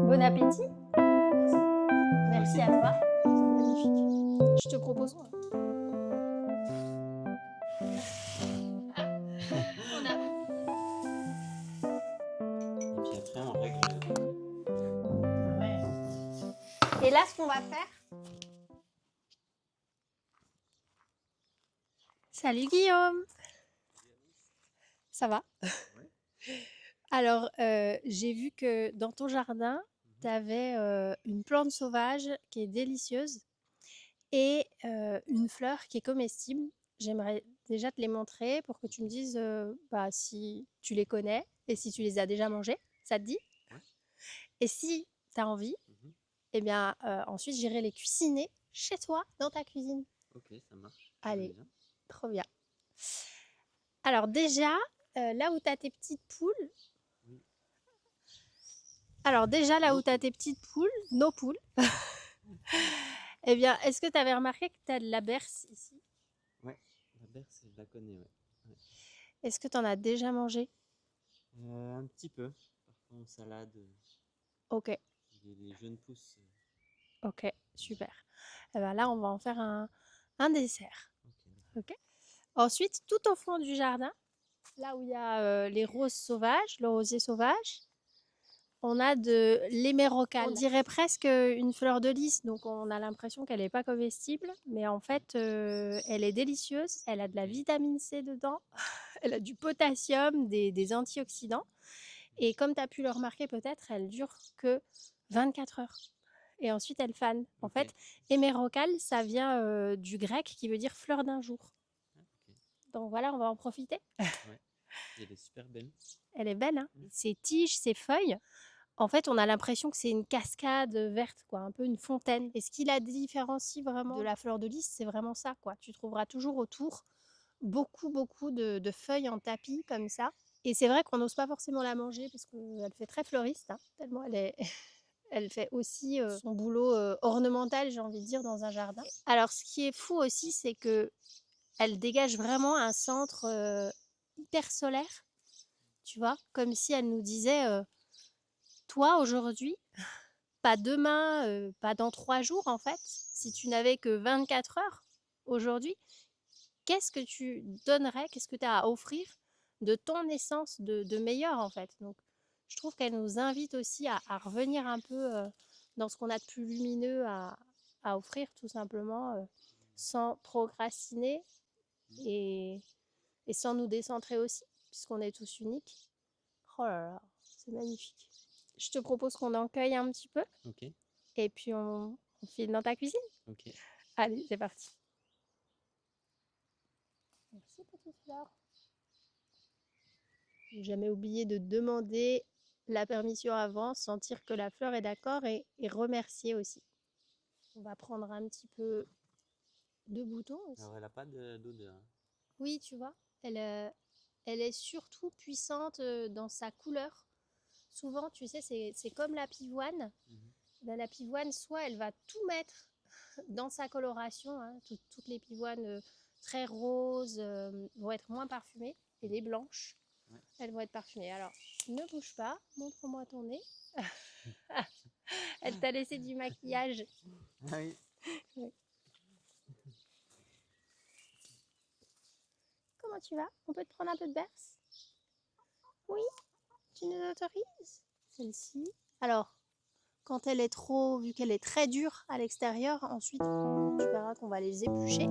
Bon appétit. Merci à toi. C'est magnifique. Je te propose. On a. Et puis après, on règle. Ouais. Et là, ce qu'on va faire. Salut Guillaume. Ça va? Alors, j'ai vu que dans ton jardin, tu avais une plante sauvage qui est délicieuse et une fleur qui est comestible. J'aimerais déjà te les montrer pour que tu me dises si tu les connais et si tu les as déjà mangées. Ça te dit? Ouais. Et si tu as envie, eh bien, ensuite, j'irai les cuisiner chez toi, dans ta cuisine. Ok, ça marche. Allez, Bien. trop bien. Alors déjà, là où tu as tes petites poules, Oui. alors déjà là où tu as tes petites poules, nos poules, eh bien, est-ce que tu avais remarqué que tu as de la berce ici? Ouais, la berce, je la connais, ouais. Est-ce que tu en as déjà mangé? Un petit peu. Parfois en salade, Ok, les jeunes pousses. ok, super. Eh ben là, on va en faire un dessert. Ok. Ok. Ensuite, tout au fond du jardin, là où il y a les roses sauvages, le rosier sauvage, on a de l'hémérocale. On dirait presque une fleur de lys, donc on a l'impression qu'elle n'est pas comestible, mais en fait, elle est délicieuse. Elle a de la vitamine C dedans, elle a du potassium, des antioxydants. Et comme tu as pu le remarquer peut-être, elle dure que 24 heures. Et ensuite, elle fane. En fait, hémérocale, ça vient du grec qui veut dire fleur d'un jour. Donc voilà, on va en profiter. Ouais. Elle est super belle. Elle est belle, hein. Ses tiges, ses feuilles. En fait, on a l'impression que c'est une cascade verte, quoi, un peu une fontaine. Et ce qui la différencie vraiment de la fleur de lys, c'est vraiment ça, quoi. Tu trouveras toujours autour beaucoup de feuilles en tapis comme ça. Et c'est vrai qu'on n'ose pas forcément la manger parce qu'elle fait très fleuriste, hein, tellement elle est... Elle fait aussi son boulot ornemental, j'ai envie de dire, dans un jardin. Alors, ce qui est fou aussi, c'est que elle dégage vraiment un centre hyper solaire, tu vois, comme si elle nous disait toi aujourd'hui, pas demain, pas dans 3 jours en fait, si tu n'avais que 24 heures aujourd'hui, qu'est-ce que tu donnerais, qu'est-ce que tu as à offrir de ton essence de meilleur en fait. Donc je trouve qu'elle nous invite aussi à revenir un peu dans ce qu'on a de plus lumineux à offrir tout simplement, sans procrastiner et, et sans nous décentrer aussi, puisqu'on est tous uniques. Oh là là, c'est magnifique. Je te propose qu'on en cueille un petit peu. Ok. Et puis on file dans ta cuisine. Ok. Allez, c'est parti. Merci petite fleur. J'ai jamais oublié de demander la permission avant, sentir que la fleur est d'accord et remercier aussi. On va prendre un petit peu de boutons aussi. Alors, elle n'a pas d'odeur. Oui, tu vois, elle est surtout puissante dans sa couleur. Souvent, tu sais, c'est comme la pivoine. La pivoine, soit elle va tout mettre dans sa coloration, hein, toutes les pivoines très roses vont être moins parfumées, et les blanches, elles vont être parfumées. Alors, ne bouge pas, montre-moi ton nez. Elle t'a laissé du maquillage. Ah oui. Oui. Comment tu vas? On peut te prendre un peu de berce? Oui? Tu nous autorises? Celle-ci. Alors, quand elle est trop, vu qu'elle est très dure à l'extérieur, ensuite, tu verras qu'on va les éplucher.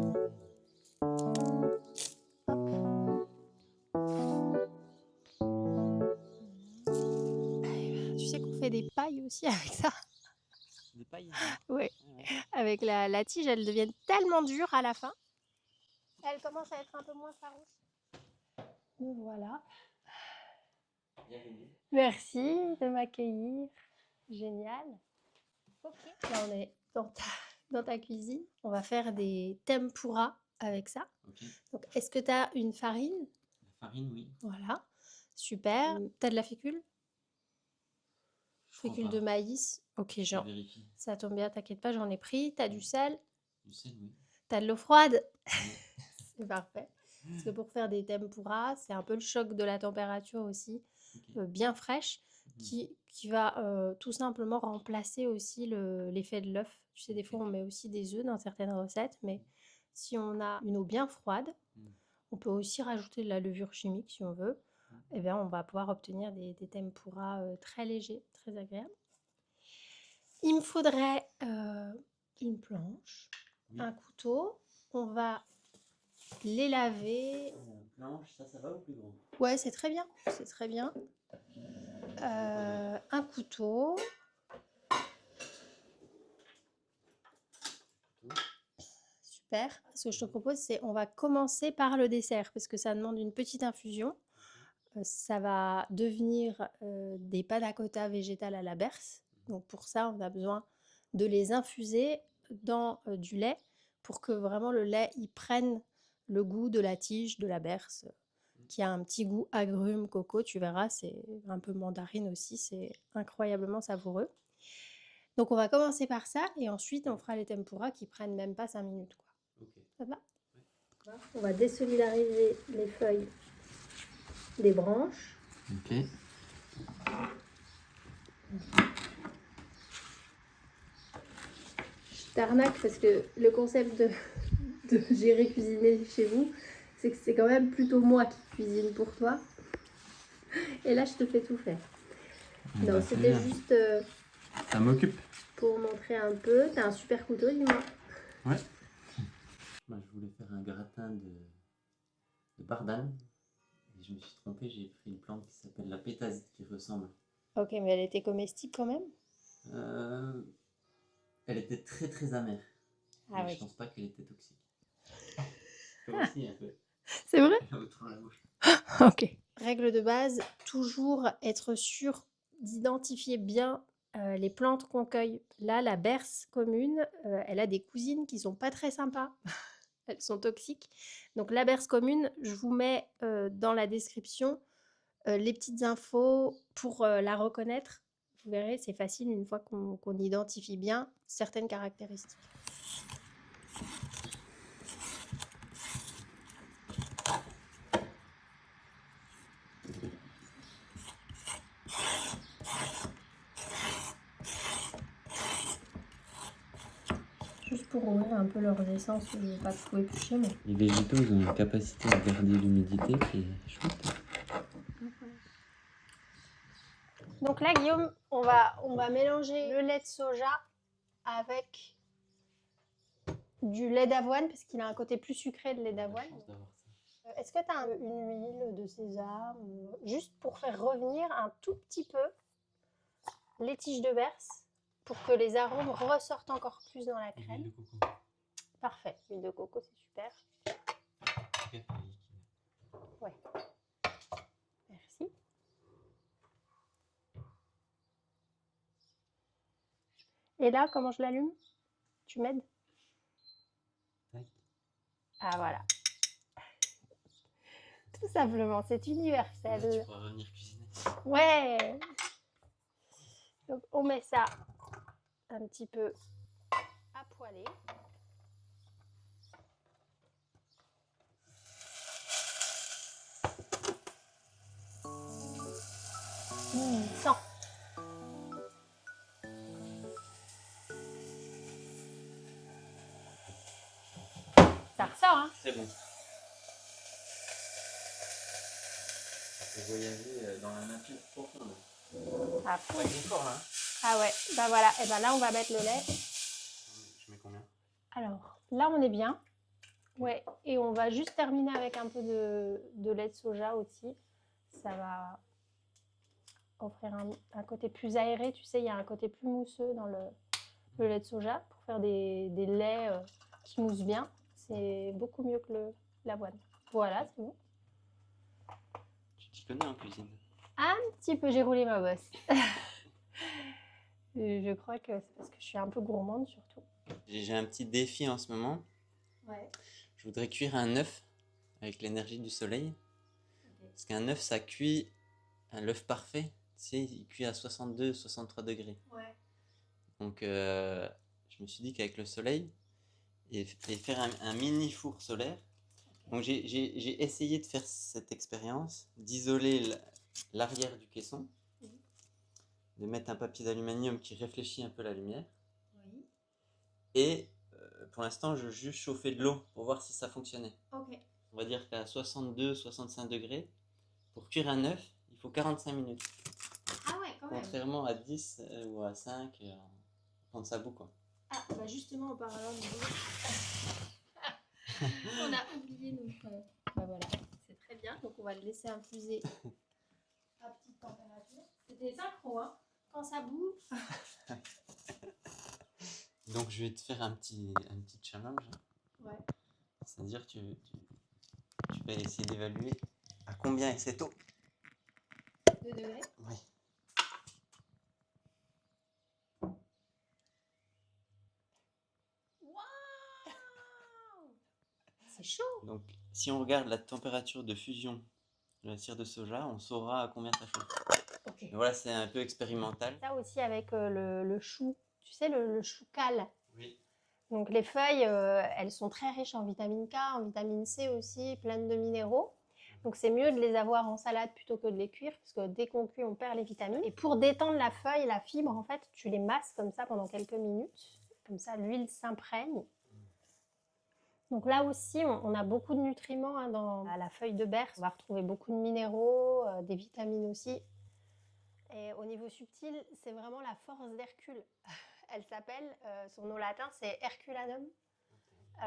Tu sais qu'on fait des pailles aussi avec ça. Des pailles. Oui. Avec la tige, elles deviennent tellement dures à la fin. Elle commence à être un peu moins farouche. Donc voilà. Bienvenue. Merci de m'accueillir. Génial. Ok. Là, on est dans ta cuisine. On va faire des tempura avec ça. Ok. Donc, est-ce que tu as une farine? La farine, oui. Voilà. Super. Tu as de la fécule? Fécule de maïs. Ok, Je vérifie. ça tombe bien, t'inquiète pas, j'en ai pris. T'as du sel? Du sel, oui. T'as de l'eau froide? Oui. C'est parfait. Parce que pour faire des tempura, c'est un peu le choc de la température aussi, Ok. bien fraîche. qui va tout simplement remplacer aussi l'effet de l'œuf. Tu sais, des fois, on met aussi des œufs dans certaines recettes, mais si on a une eau bien froide, Mm. on peut aussi rajouter de la levure chimique si on veut. Et bien, on va pouvoir obtenir des tempura très légers, très agréables. Il me faudrait une planche, Oui. un couteau. On va les laver. Planche, ça va ou plus grand? Ouais, c'est très bien, c'est très bien. Un couteau. Super. Ce que je te propose, c'est on va commencer par le dessert parce que ça demande une petite infusion. Ça va devenir des panna cotta végétales à la berce. Donc pour ça, on a besoin de les infuser dans du lait pour que vraiment le lait y prenne le goût de la tige, de la berce, qui a un petit goût agrume, coco. Tu verras, c'est un peu mandarine aussi, c'est incroyablement savoureux. Donc on va commencer par ça et ensuite on fera les tempura qui prennent même pas 5 minutes, quoi. Ok. Ça va? On va désolidariser les feuilles des branches. Ok. Je t'arnaque parce que le concept de gérer cuisiner chez vous, c'est que c'est quand même plutôt moi qui cuisine pour toi. Et là, je te fais tout faire. Non, Bah, c'était bien. juste Ça m'occupe. pour montrer un peu. T'as un super couteau, dis-moi. Ouais. Moi, je voulais faire un gratin de bardane. Et je me suis trompé, j'ai pris une plante qui s'appelle la pétasite qui ressemble. Ok, mais elle était comestible quand même. Euh, Elle était très très amère. Ah Mais oui. je pense pas qu'elle était toxique. Toi aussi un peu. C'est vrai? Autour de la bouche. Ok. Règle de base, toujours être sûr d'identifier bien les plantes qu'on cueille. Là, la berce commune, elle a des cousines qui sont pas très sympas. Elles sont toxiques. Donc la berce commune, je vous mets dans la description les petites infos pour la reconnaître. Vous verrez, c'est facile une fois qu'on identifie bien certaines caractéristiques. Juste pour ouvrir un peu leurs essences, je ne veux pas tout éplucher, mais... Les végétaux, ils ont une capacité à garder l'humidité qui est chouette. Donc là, Guillaume, on va mélanger le lait de soja avec du lait d'avoine, parce qu'il a un côté plus sucré de lait d'avoine. Est-ce que tu as une huile de sésame, juste pour faire revenir un tout petit peu les tiges de berce, pour que les arômes ressortent encore plus dans la crème. L'huile de coco. Parfait, l'huile de coco, c'est super. Ouais. Merci. Et là, comment je l'allume? Tu m'aides? Ah voilà. Tout simplement, c'est universel. Là, tu pourras revenir cuisiner. Ouais. Donc on met ça un petit peu à poêler. Sent. Ça ressort, hein? Très bon. On peut voyager dans la nature profonde. Ah, Pas fort là. ah ouais, bah voilà. Et ben là, on va mettre le lait. Je mets combien? Alors, là, on est bien. Ouais, et on va juste terminer avec un peu de lait de soja aussi. Ça va offrir un côté plus aéré. Tu sais, il y a un côté plus mousseux dans le lait de soja pour faire des laits qui moussent bien. C'est beaucoup mieux que l'avoine. Voilà, c'est bon. Tu t'y connais en cuisine? Un petit peu, j'ai roulé ma bosse. Je crois que c'est parce que je suis un peu gourmande surtout. J'ai un petit défi en ce moment. Ouais. Je voudrais cuire un œuf avec l'énergie du soleil. Parce qu'un œuf, ça cuit, l'œuf parfait, tu sais, il cuit à 62-63 degrés. Ouais. Donc, je me suis dit qu'avec le soleil, et faire un mini four solaire. Donc, j'ai essayé de faire cette expérience, d'isoler l'arrière du caisson. de mettre un papier d'aluminium qui réfléchit un peu la lumière. Oui. Et pour l'instant, je juste chauffais de l'eau pour voir si ça fonctionnait. Ok. On va dire qu'à 62-65 degrés, pour cuire un œuf, il faut 45 minutes. Ah ouais, quand même. Contrairement à 10 ou à 5, prendre sa boue quoi. Ah, bah justement, en parlant de l'eau, on a oublié notre... Bah voilà, c'est très bien. Donc on va le laisser infuser à petite température. C'était synchro, hein. Quand ça boue. Donc je vais te faire un petit challenge. Ouais. C'est-à-dire que tu vas essayer d'évaluer à combien est cette eau. 2 degrés. Oui. Waouh! C'est chaud. Donc si on regarde la température de fusion de la cire de soja, on saura à combien ça chauffe. Ok. Et voilà, c'est un peu expérimental. Ça aussi avec le chou. Tu sais, le chou cal. Oui. Donc les feuilles, elles sont très riches en vitamine K, en vitamine C aussi, pleines de minéraux. Donc c'est mieux de les avoir en salade plutôt que de les cuire, parce que dès qu'on cuit, on perd les vitamines. Et pour détendre la feuille, la fibre, en fait, tu les masses comme ça pendant quelques minutes. Comme ça, l'huile s'imprègne. Donc là aussi, on a beaucoup de nutriments hein, dans la feuille de berce. On va retrouver beaucoup de minéraux, des vitamines aussi. Et au niveau subtil, c'est vraiment la force d'Hercule. Elle s'appelle, son nom latin, c'est Herculanum.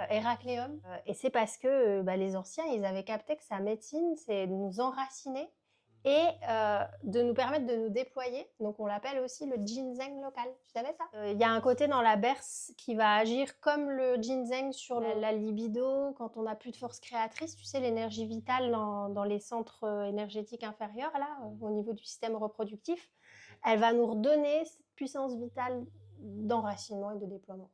Héracléum. Et c'est parce que les anciens, ils avaient capté que sa médecine, c'est de nous enraciner et de nous permettre de nous déployer. Donc on l'appelle aussi le ginseng local. Tu savais ça? Il y a un côté dans la berce qui va agir comme le ginseng sur la libido, quand on n'a plus de force créatrice, tu sais, l'énergie vitale dans les centres énergétiques inférieurs, là, au niveau du système reproductif. Elle va nous redonner cette puissance vitale d'enracinement et de déploiement.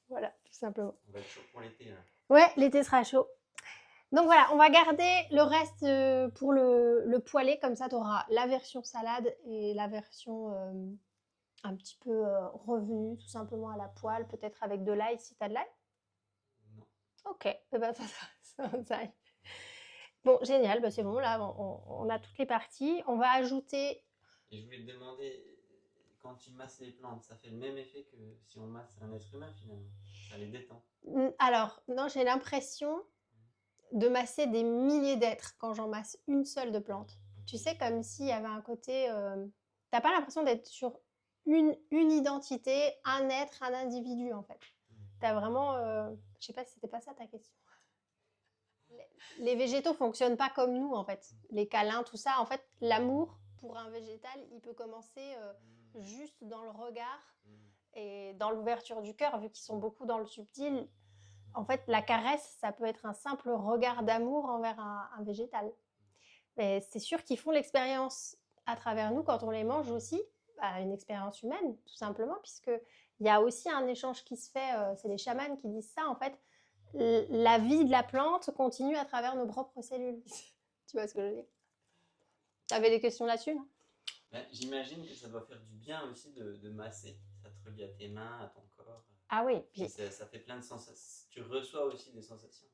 Voilà, tout simplement. On va être chaud pour l'été là. Ouais, l'été sera chaud. Donc voilà, on va garder le reste pour le poêler, comme ça tu auras la version salade et la version un petit peu revenue, tout simplement à la poêle, peut-être avec de l'ail si tu as de l'ail. Non. Ok, et ben ça. Bon, génial, bah c'est bon, là on a toutes les parties. On va ajouter... Et je voulais te demander, quand tu masses les plantes, ça fait le même effet que si on masse un être humain finalement? Ça les détend? Alors, non, j'ai l'impression de masser des milliers d'êtres quand j'en masse une seule de plante. Tu sais, comme s'il y avait un côté... T'as pas l'impression d'être sur une identité, un être, un individu en fait. T'as vraiment... Je sais pas si c'était pas ça ta question. Les végétaux fonctionnent pas comme nous en fait. Les câlins, tout ça. En fait, l'amour pour un végétal, il peut commencer juste dans le regard et dans l'ouverture du cœur, vu qu'ils sont beaucoup dans le subtil. En fait, la caresse, ça peut être un simple regard d'amour envers un végétal. Mais c'est sûr qu'ils font l'expérience à travers nous quand on les mange aussi, une expérience humaine, tout simplement, puisqu'il y a aussi un échange qui se fait, c'est les chamans qui disent ça, en fait, la vie de la plante continue à travers nos propres cellules. Tu vois ce que je veux dire? Tu avais des questions là-dessus, non? J'imagine que ça doit faire du bien aussi de masser. Ça te relie à tes mains, à ton corps. Ah oui. Puis ça fait plein de sensations. Tu reçois aussi des sensations.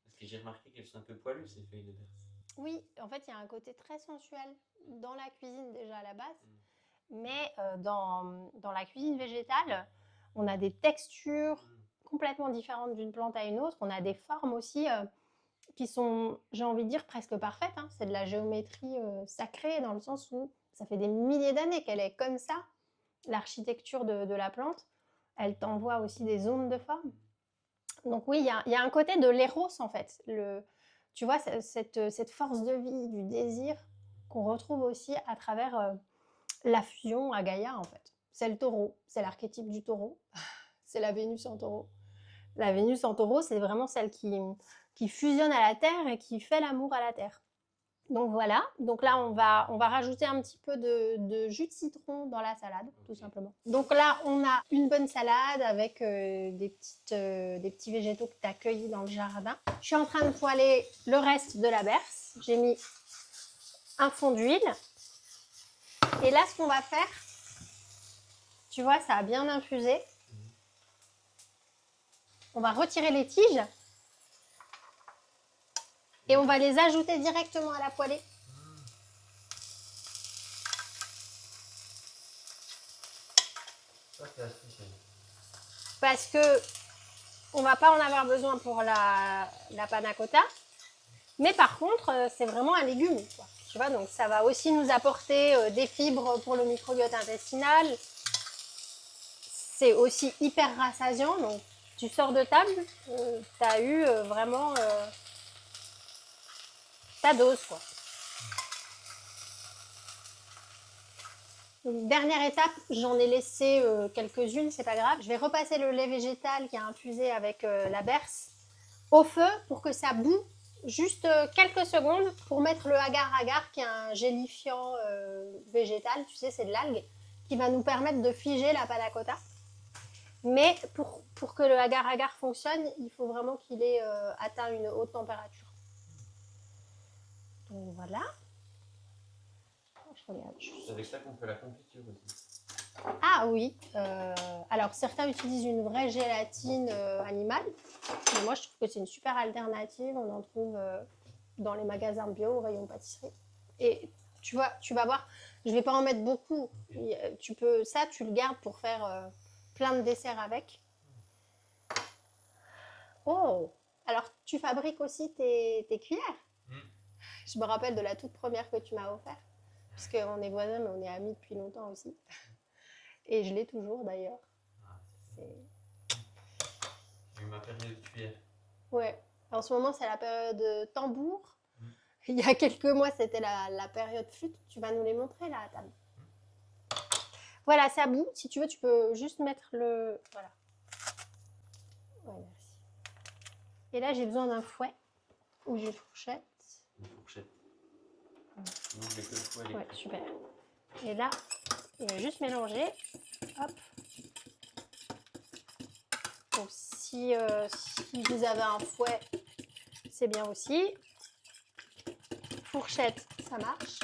Parce que j'ai remarqué qu'elles sont un peu poilues, ces feuilles de berce. Oui, en fait, il y a un côté très sensuel dans la cuisine déjà à la base. Mais dans la cuisine végétale, on a des textures complètement différentes d'une plante à une autre. On a des formes aussi qui sont, j'ai envie de dire, presque parfaites. Hein. C'est de la géométrie sacrée dans le sens où ça fait des milliers d'années qu'elle est comme ça. L'architecture de la plante, elle t'envoie aussi des zones de forme. Donc oui, il y a un côté de l'éros en fait. Tu vois, cette force de vie, du désir qu'on retrouve aussi à travers la fusion à Gaïa en fait. C'est le taureau, c'est l'archétype du taureau. C'est la Vénus en taureau. La Vénus en taureau, c'est vraiment celle qui fusionne à la terre et qui fait l'amour à la terre. Donc voilà, donc là on va rajouter un petit peu de jus de citron dans la salade, tout simplement. Donc là on a une bonne salade avec des petits végétaux que tu as cueillis dans le jardin. Je suis en train de poêler le reste de la berce. J'ai mis un fond d'huile. Et là ce qu'on va faire, tu vois ça a bien infusé. On va retirer les tiges. Et on va les ajouter directement à la poêlée. ça qui est astucieux. Parce que on va pas en avoir besoin pour la panna cotta. Mais par contre, c'est vraiment un légume, quoi. Tu vois, donc ça va aussi nous apporter des fibres pour le microbiote intestinal. C'est aussi hyper rassasiant. Donc, tu sors de table, tu as eu vraiment ta dose, quoi. Donc, dernière étape, j'en ai laissé quelques-unes, c'est pas grave. Je vais repasser le lait végétal qui a infusé avec la berce au feu pour que ça bout juste quelques secondes pour mettre le agar-agar qui est un gélifiant végétal, tu sais, c'est de l'algue, qui va nous permettre de figer la panna cotta. Mais pour que le agar-agar fonctionne, il faut vraiment qu'il ait atteint une haute température. Donc voilà. Je regarde juste. C'est avec ça qu'on fait la confiture aussi. Ah oui, alors certains utilisent une vraie gélatine animale, mais moi je trouve que c'est une super alternative, on en trouve dans les magasins bio au rayon pâtisserie. Et tu vois, tu vas voir, je vais pas en mettre beaucoup, tu peux, ça tu le gardes pour faire plein de desserts avec. Oh, alors tu fabriques aussi tes cuillères. Je me rappelle de la toute première que tu m'as offerte, puisqu'on est voisins mais on est amis depuis longtemps aussi. Et je l'ai toujours d'ailleurs. J'ai eu ma période cuillère. Ouais. En ce moment, c'est la période tambour. Il y a quelques mois, c'était la période flûte. Tu vas nous les montrer là à table. Voilà, ça bout. Si tu veux, tu peux juste mettre le. Voilà. Ouais, merci. Et là, j'ai besoin d'un fouet ou d'une fourchette. Une fourchette. Non, j'ai que le fouet électrique. Ouais, super. Et là, il va juste mélanger. Hop. Donc, si vous avez un fouet, c'est bien aussi. Fourchette, ça marche.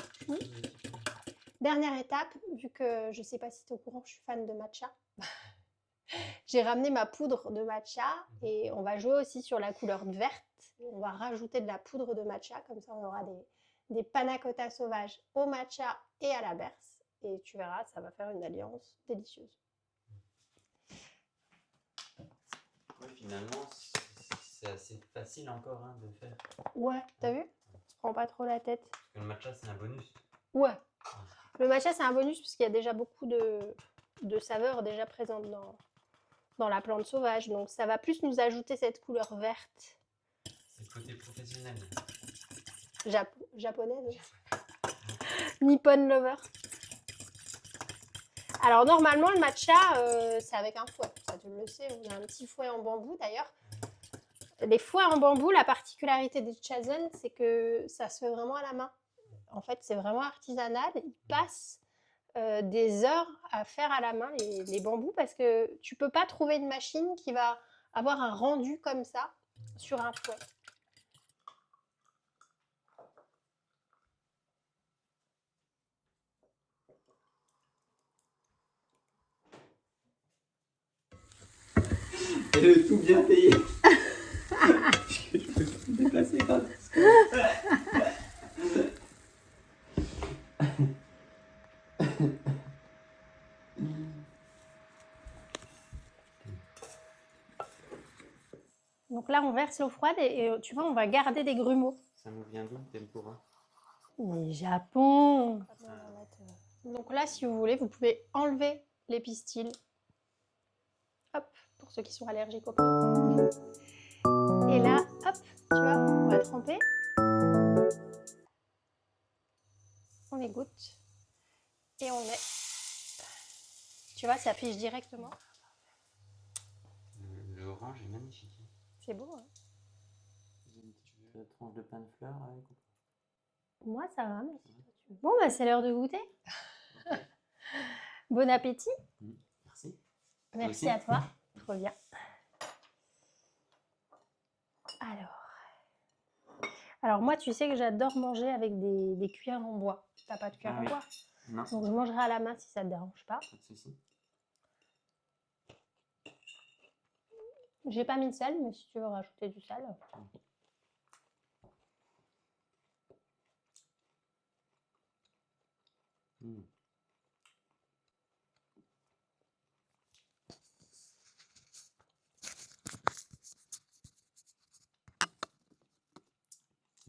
Dernière étape, vu que je ne sais pas si tu es au courant, je suis fan de matcha. J'ai ramené ma poudre de matcha et on va jouer aussi sur la couleur verte. On va rajouter de la poudre de matcha, comme ça on aura des panna cotta sauvages au matcha et à la berce. Et tu verras, ça va faire une alliance délicieuse. Oui, finalement, c'est assez facile encore hein, de faire. Ouais, t'as vu? On se prend pas trop la tête. Parce que le matcha, c'est un bonus. Ouais. Le matcha, c'est un bonus parce qu'il y a déjà beaucoup de saveurs déjà présentes dans la plante sauvage. Donc ça va plus nous ajouter cette couleur verte. C'est le côté professionnel. Japonaise. Nippon lover. Alors normalement le matcha c'est avec un fouet, ça tu le sais, on a un petit fouet en bambou d'ailleurs. Les fouets en bambou, la particularité des chazen, c'est que ça se fait vraiment à la main. En fait c'est vraiment artisanal, ils passent des heures à faire à la main les bambous parce que tu peux pas trouver une machine qui va avoir un rendu comme ça sur un fouet. Et le tout bien payé. Je peux tout déplacer gratis. Donc là on verse l'eau froide et tu vois on va garder des grumeaux. Ça nous vient d'où le tempura? Mais Japon. Donc là si vous voulez vous pouvez enlever les pistils. Hop, pour ceux qui sont allergiques au pain. Et là, hop, tu vois, on va tremper. On égoutte. Et on met. Tu vois, ça pige directement. Le orange est magnifique. C'est beau, hein? Une petite tranche de pain de fleurs avec. Moi, ça va, mais si toi tu veux. Bon, bah, c'est l'heure de goûter. Okay. Bon appétit. Merci. Merci à toi. Trop bien. Alors moi, tu sais que j'adore manger avec des cuillères en bois. T'as pas de cuillère en bois? Non. Donc je mangerai à la main si ça te dérange pas. Pas de souci. J'ai pas mis de sel, mais si tu veux rajouter du sel.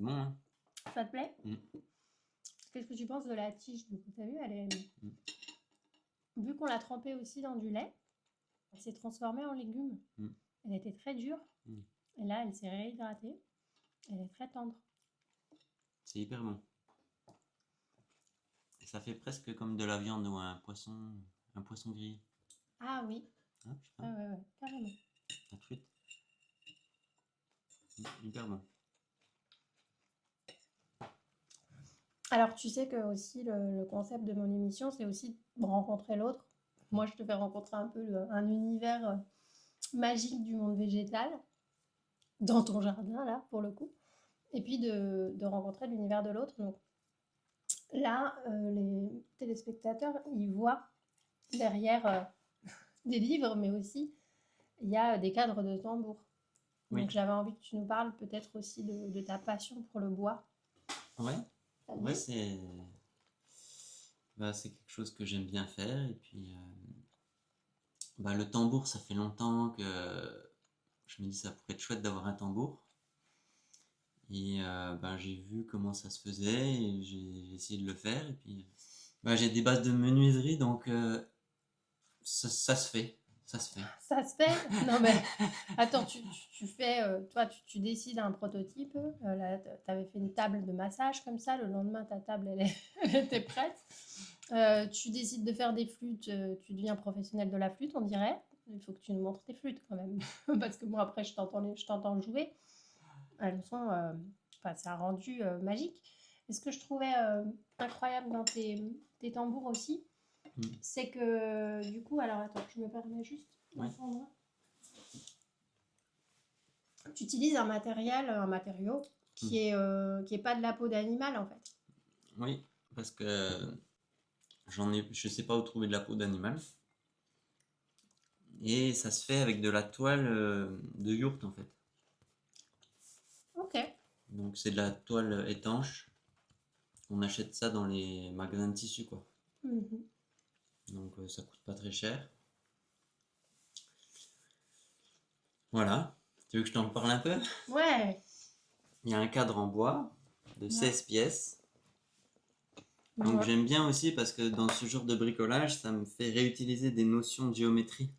C'est bon, hein? Ça te plaît? Mm. Qu'est-ce que tu penses de la tige? Du coup, t'as vu, elle est... Mm. Vu qu'on l'a trempée aussi dans du lait, elle s'est transformée en légume. Mm. Elle était très dure. Mm. Et là, elle s'est réhydratée. Elle est très tendre. C'est hyper bon. Et ça fait presque comme de la viande ou un poisson grillé. Ah oui. Ah, putain, Ouais, carrément. la truite. Hyper bon. Alors, tu sais que aussi le concept de mon émission, c'est aussi de rencontrer l'autre. Moi, je te fais rencontrer un peu un univers magique du monde végétal, dans ton jardin, là, pour le coup. Et puis de rencontrer l'univers de l'autre. Donc là, les téléspectateurs, ils voient derrière des livres, mais aussi, il y a des cadres de tambour. Oui. Donc j'avais envie que tu nous parles peut-être aussi de ta passion pour le bois. Ouais, ouais, c'est quelque chose que j'aime bien faire. Et puis, le tambour, ça fait longtemps que je me dis ça pourrait être chouette d'avoir un tambour. Et j'ai vu comment ça se faisait et j'ai essayé de le faire. Et puis, j'ai des bases de menuiserie, donc ça se fait. Ça se fait. Ça se fait? Non mais attends, tu fais, toi tu décides un prototype, là tu avais fait une table de massage comme ça, le lendemain ta table elle était prête. Tu décides de faire des flûtes, tu deviens professionnel de la flûte on dirait. Il faut que tu nous montres tes flûtes quand même, parce que moi après je t'entends jouer. Elles sont, c'est un rendu magique. Et ce que je trouvais incroyable dans tes tambours aussi, c'est que du coup, alors attends, je me permets juste d'entendre. Tu utilises un matériau qui est pas de la peau d'animal en fait. Oui, parce que je sais pas où trouver de la peau d'animal. Et ça se fait avec de la toile de yourte en fait. Ok. Donc c'est de la toile étanche. On achète ça dans les magasins de tissus quoi. Mm-hmm. Donc ça coûte pas très cher. Voilà. Tu veux que je t'en parle un peu? Ouais. Il y a un cadre en bois de 16 pièces. Donc Ouais. j'aime bien aussi parce que dans ce genre de bricolage, ça me fait réutiliser des notions de géométrie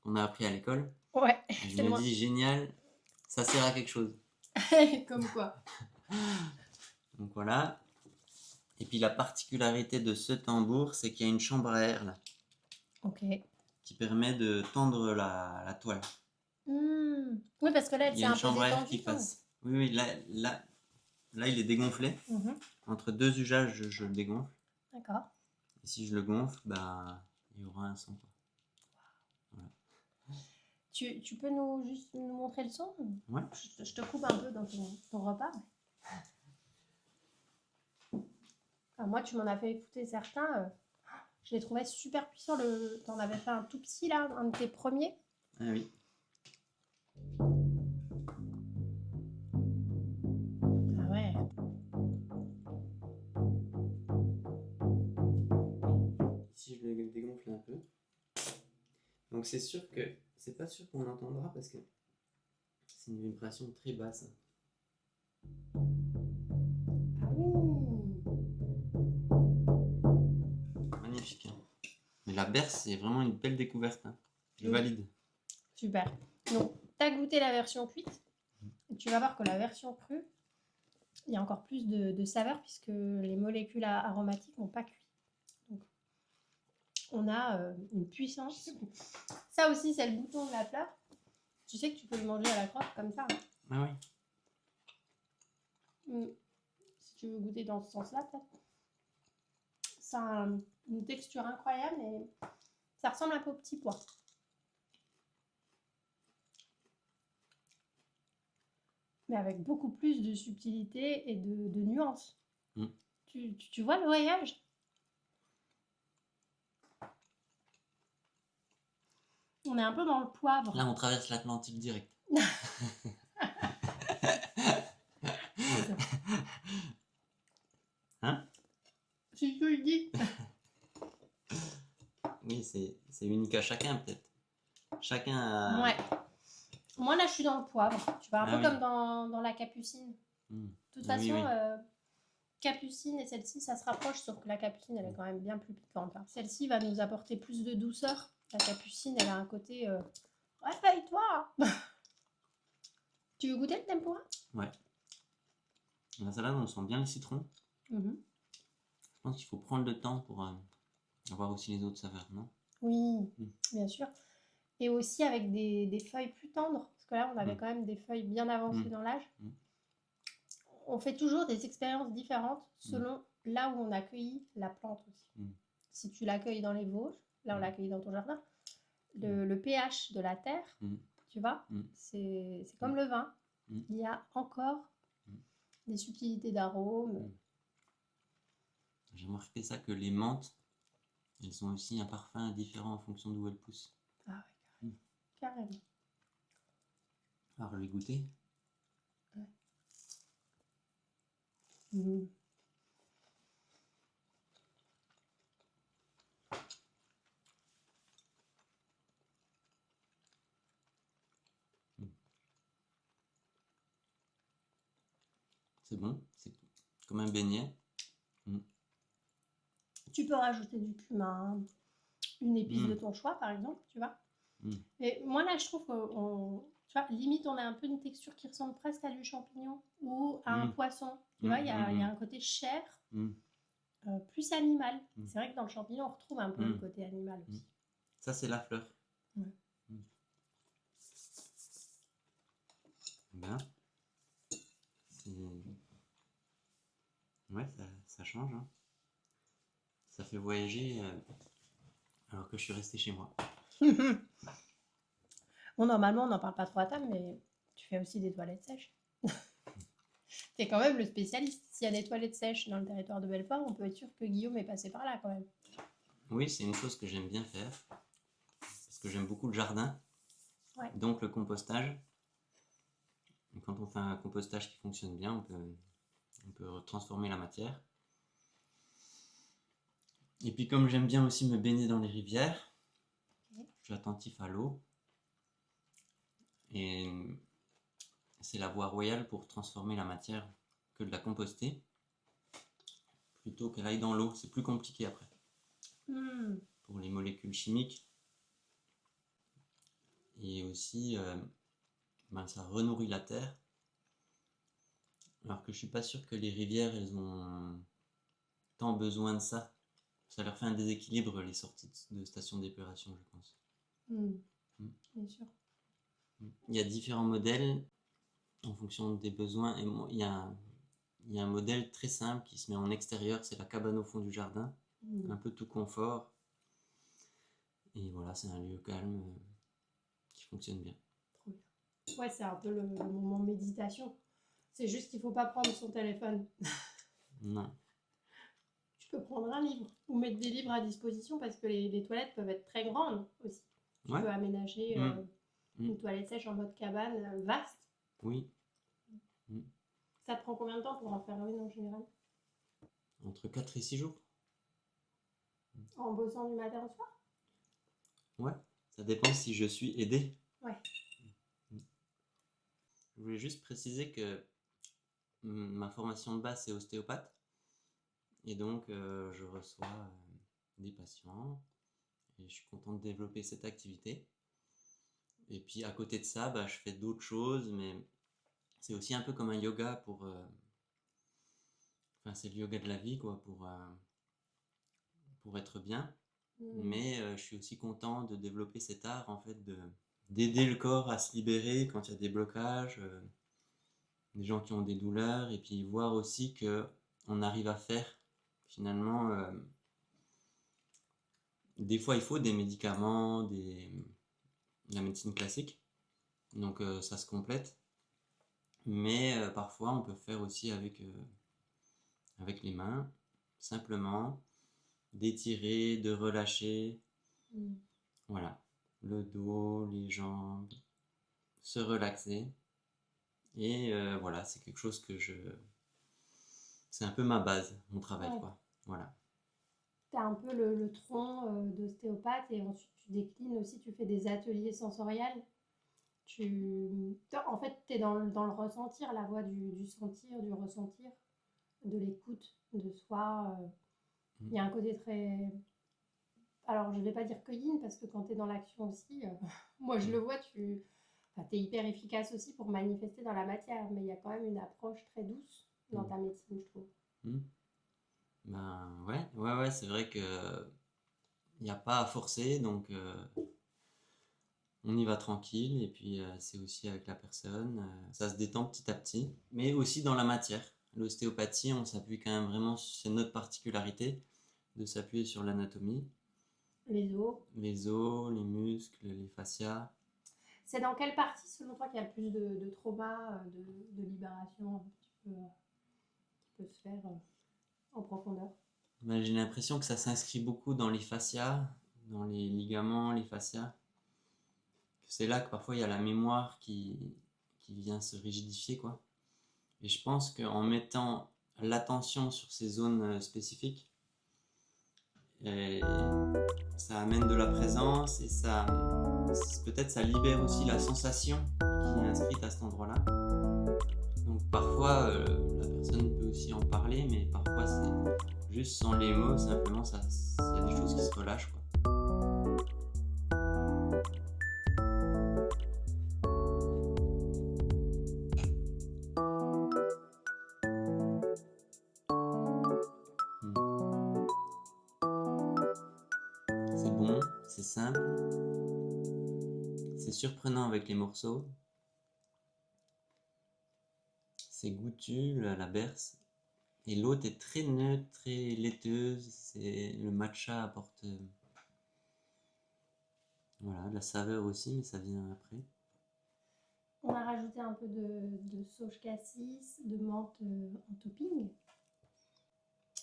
qu'on a appris à l'école. Ouais. Et je me dis génial, ça sert à quelque chose. Comme quoi. Donc voilà. Et puis la particularité de ce tambour, c'est qu'il y a une chambre à air là. Ok. Qui permet de tendre la toile. Oui, parce que là, elle s'est un peu détendue. Il y a une chambre à air qui passe. Oui, là, il est dégonflé. Entre deux usages, je le dégonfle. D'accord. Et si je le gonfle, il y aura un son. Voilà. Tu peux juste nous montrer le son? Ouais. Je te coupe un peu dans ton repas. Alors moi, tu m'en as fait écouter certains. Je les trouvais super puissants. Tu en avais fait un tout petit là, un de tes premiers. Ah oui. Ah ouais. Si je le dégonfle un peu. Donc c'est sûr que c'est pas sûr qu'on entendra parce que c'est une vibration très basse. Ah oui. Magnifique. Hein. Mais la berce, c'est vraiment une belle découverte. Hein. Je valide. Super. Donc, tu as goûté la version cuite. Et tu vas voir que la version crue, il y a encore plus de saveur puisque les molécules aromatiques n'ont pas cuit. Donc, on a une puissance. Ça aussi, c'est le bouton de la fleur. Tu sais que tu peux le manger à la croque comme ça. Ah oui. Si tu veux goûter dans ce sens-là, peut-être. Ça a une texture incroyable et ça ressemble un peu au petit pois. Mais avec beaucoup plus de subtilité et de nuances. Tu vois le voyage? On est un peu dans le poivre. Là, on traverse l'Atlantique direct. Hein? Si tu le dis. Oui, c'est unique à chacun, peut-être. Chacun a... Ouais. Moi, là, je suis dans le poivre. Tu vois, un peu comme dans la capucine. Mm. De toute Ah oui, façon, oui. Capucine et celle-ci, ça se rapproche, sauf que la Capucine, elle est quand même bien plus piquante, hein. Celle-ci va nous apporter plus de douceur. La Capucine, elle a un côté réveille-toi. Tu veux goûter le tempura? Ouais. La salade, on sent bien le citron. Mhm. Je pense qu'il faut prendre le temps pour avoir aussi les autres saveurs, non? Oui, Mm. bien sûr. Et aussi avec des feuilles plus tendres, parce que là, on avait Mm. quand même des feuilles bien avancées Mm. dans l'âge. Mm. On fait toujours des expériences différentes Mm. selon là où on accueille la plante aussi. Mm. Si tu l'accueilles dans les Vosges, là on Mm. l'accueille dans ton jardin, le pH de la terre, Mm. tu vois, Mm. c'est comme le vin. Mm. Il y a encore Mm. des subtilités d'arômes. Mm. J'ai remarqué ça que les menthes, elles ont aussi un parfum différent en fonction d'où elles poussent. Ah Mm. ouais, carrément. Alors, je vais goûter. Ouais. Mhm. Mm. C'est bon, c'est comme un beignet. Mm. Tu peux rajouter du cumin, une épice Mm. de ton choix par exemple, tu vois. Mm. Et moi là je trouve qu'on, tu vois, limite on a un peu une texture qui ressemble presque à du champignon ou à un Mm. poisson. Tu Mm. vois, il y a Mm. un côté chair, Mm. plus animal. Mm. C'est vrai que dans le champignon on retrouve un peu le Mm. côté animal Mm. aussi. Ça, c'est la fleur. Ouais. Mm. Ben, ouais, ça change, hein. Ça fait voyager alors que je suis resté chez moi. Bon, normalement on n'en parle pas trop à table, mais tu fais aussi des toilettes sèches. T'es quand même le spécialiste. S'il y a des toilettes sèches dans le territoire de Belfort, on peut être sûr que Guillaume est passé par là quand même. Oui, c'est une chose que j'aime bien faire parce que j'aime beaucoup le jardin, Ouais. donc le compostage. Et quand on fait un compostage qui fonctionne bien, on peut transformer la matière. Et puis comme j'aime bien aussi me baigner dans les rivières, Ok. je suis attentif à l'eau. Et c'est la voie royale pour transformer la matière que de la composter plutôt qu'elle aille dans l'eau. C'est plus compliqué après. Hmm. Pour les molécules chimiques. Et aussi, ça renourrit la terre. Alors que je suis pas sûr que les rivières, elles ont tant besoin de ça. Ça leur fait un déséquilibre, les sorties de stations d'épuration, je pense. Hmm. Mm. Bien sûr. Il y a différents modèles en fonction des besoins. Et il y a un modèle très simple qui se met en extérieur, c'est la cabane au fond du jardin. Hmm. Un peu tout confort. Et voilà, c'est un lieu calme qui fonctionne bien. Trop bien. Ouais, c'est un peu le moment méditation. C'est juste qu'il faut pas prendre son téléphone. Non. Tu peux prendre un livre ou mettre des livres à disposition parce que les toilettes peuvent être très grandes aussi. Tu Ouais. peux aménager Mm. une toilette sèche en mode cabane vaste. Oui. Mm. Ça te prend combien de temps pour en faire une en général? Entre 4 et 6 jours. En bossant du matin au soir? Ouais. Ça dépend si je suis aidé. Ouais. Je voulais juste préciser que ma formation de base, c'est ostéopathe. Et donc, je reçois des patients. Et je suis content de développer cette activité. Et puis, à côté de ça, je fais d'autres choses. Mais c'est aussi un peu comme un yoga pour... Enfin, c'est le yoga de la vie, quoi, pour être bien. Mais je suis aussi content de développer cet art, en fait, d'aider le corps à se libérer quand il y a des blocages, des gens qui ont des douleurs, et puis voir aussi que on arrive à faire, finalement, des fois il faut des médicaments, la médecine classique, donc ça se complète, mais parfois on peut faire aussi avec les mains, simplement, d'étirer, de relâcher, voilà, le dos, les jambes, se relaxer. Et voilà, c'est quelque chose c'est un peu ma base, mon travail, Ouais. quoi. Voilà. Tu as un peu le tronc d'ostéopathe et ensuite tu déclines aussi, tu fais des ateliers sensoriels. En fait, tu es dans le ressentir, la voie du sentir, du ressentir, de l'écoute de soi. Il y a un côté très... Alors, je vais pas dire que yin, parce que quand tu es dans l'action aussi, moi je le vois, enfin, tu es hyper efficace aussi pour manifester dans la matière, mais il y a quand même une approche très douce dans ta médecine, je trouve. Ben ouais, c'est vrai que il n'y a pas à forcer, donc on y va tranquille, et puis c'est aussi avec la personne, ça se détend petit à petit, mais aussi dans la matière. L'ostéopathie, on s'appuie quand même vraiment, c'est notre particularité, de s'appuyer sur l'anatomie. Les os. Les os, les muscles, les fascias. C'est dans quelle partie, selon toi, qu'il y a le plus de trauma, de libération qui peut se faire en profondeur? Ben, j'ai l'impression que ça s'inscrit beaucoup dans les fascias, dans les ligaments, les fascias. C'est là que parfois il y a la mémoire qui vient se rigidifier, quoi. Et je pense qu'en mettant l'attention sur ces zones spécifiques, ça amène de la présence, et ça peut-être ça libère aussi la sensation qui est inscrite à cet endroit-là. Donc parfois la personne peut aussi en parler, mais parfois c'est juste sans les mots, simplement il y a des choses qui se relâchent, quoi. C'est bon, c'est simple, c'est surprenant avec les morceaux, c'est goûtu, la berce, et l'autre est très neutre, très laiteuse. Le matcha apporte voilà, de la saveur aussi, mais ça vient après. On a rajouté un peu de sauge cassis, de menthe en topping.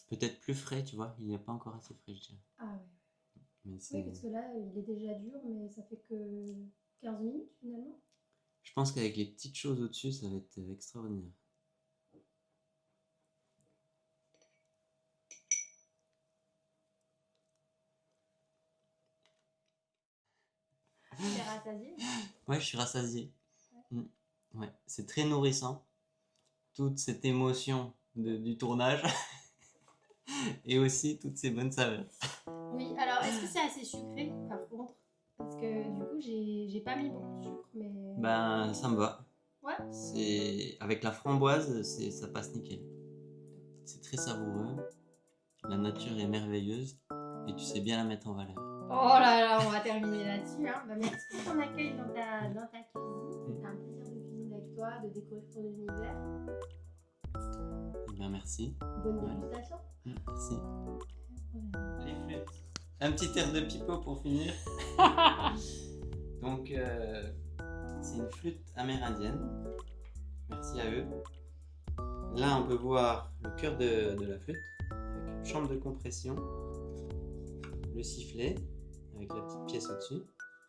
Peut-être plus frais, tu vois, il n'est pas encore assez frais, je dirais. Ah ouais. Mais oui, parce que là, il est déjà dur, mais ça fait que 15 minutes finalement. Je pense qu'avec les petites choses au-dessus, ça va être extraordinaire. Tu es rassasié? Ouais, je suis rassasié. Ouais. Ouais, c'est très nourrissant, toute cette émotion du tournage et aussi toutes ces bonnes saveurs. Oui, alors est-ce que c'est assez sucré par contre? Parce que du coup, j'ai pas mis beaucoup de sucre, mais... Ben, ça me va. Ouais. Avec la framboise, ça passe nickel. C'est très savoureux, la nature est merveilleuse et tu sais bien la mettre en valeur. Oh là là, on va terminer là-dessus. Hein. Bah, merci pour ton accueil dans ta cuisine. C'était un plaisir de cuisiner avec toi, de découvrir ton univers. Eh bien, merci. Bonne dégustation. Merci. Les flûtes. Un petit air de pipeau pour finir. Donc, c'est une flûte amérindienne. Merci à eux. Là, on peut voir le cœur de la flûte, avec une chambre de compression, le sifflet, avec la petite pièce au-dessus.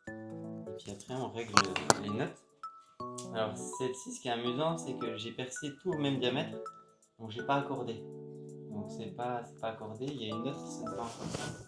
Et puis après, on règle les notes. Alors, celle-ci, ce qui est amusant, c'est que j'ai percé tout au même diamètre, donc j'ai pas accordé. Donc, c'est pas accordé, il y a une note qui sonne pas encore.